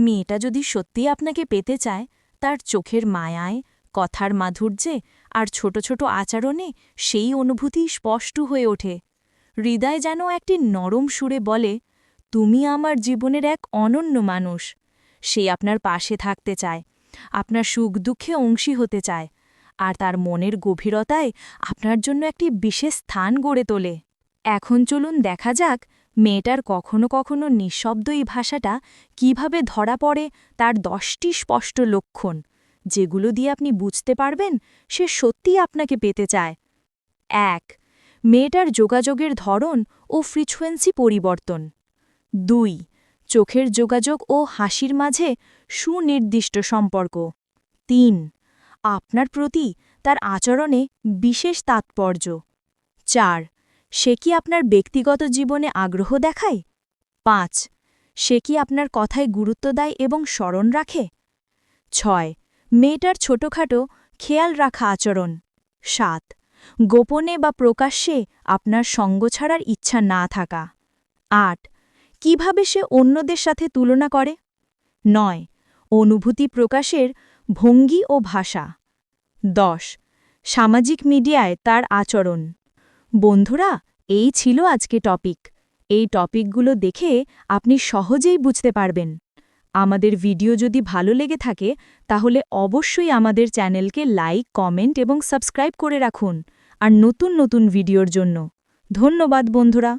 মেয়েটা যদি সত্যি আপনাকে পেতে চায়, তার চোখের মায়ায়, কথার মাধুর্যে আর ছোট ছোট আচরণে সেই অনুভূতি স্পষ্ট হয়ে ওঠে। হৃদয় যেন একটি নরম সুরে বলে, তুমি আমার জীবনের এক অনন্য মানুষ। সে আপনার পাশে থাকতে চায়, আপনার সুখ দুঃখে অংশী হতে চায়, আর তার মনের গভীরতায় আপনার জন্য একটি বিশেষ স্থান গড়ে তোলে। এখন চলুন দেখা যাক মেয়েটার কখনো কখনো নিঃশব্দ এই ভাষাটা কিভাবে ধরা পড়ে, তার 10টি স্পষ্ট লক্ষণ, যেগুলো দিয়ে আপনি বুঝতে পারবেন সে সত্যিই আপনাকে পেতে চায়। ১. মেয়েটার যোগাযোগের ধরন ও ফ্রিকোয়েন্সি পরিবর্তন। ২. চোখের যোগাযোগ ও হাসির মাঝে সুনির্দিষ্ট সম্পর্ক। ৩. আপনার প্রতি তার আচরণে বিশেষ তাৎপর্য। ৪. সে কি আপনার ব্যক্তিগত জীবনে আগ্রহ দেখায়? ৫. সে কি আপনার কথায় গুরুত্ব দেয় এবং স্মরণ রাখে? ৬. মেয়েটার ছোটখাটো খেয়াল রাখা আচরণ। ৭. গোপনে বা প্রকাশ্যে আপনার সঙ্গ ছাড়ার ইচ্ছা না থাকা। ৮. কিভাবে সে অন্যদের সাথে তুলনা করে? ৯. অনুভূতি প্রকাশের ভঙ্গি ও ভাষা। ১০. সামাজিক মিডিয়ায় তার আচরণ। বন্ধুরা, এই ছিল আজকে টপিক। এই টপিকগুলো দেখে আপনি সহজেই বুঝতে পারবেন। আমাদের ভিডিও যদি ভালো লেগে থাকে তাহলে অবশ্যই আমাদের চ্যানেলকে লাইক, কমেন্ট এবং সাবস্ক্রাইব করে রাখুন আর নতুন নতুন ভিডিওর জন্য। ধন্যবাদ বন্ধুরা।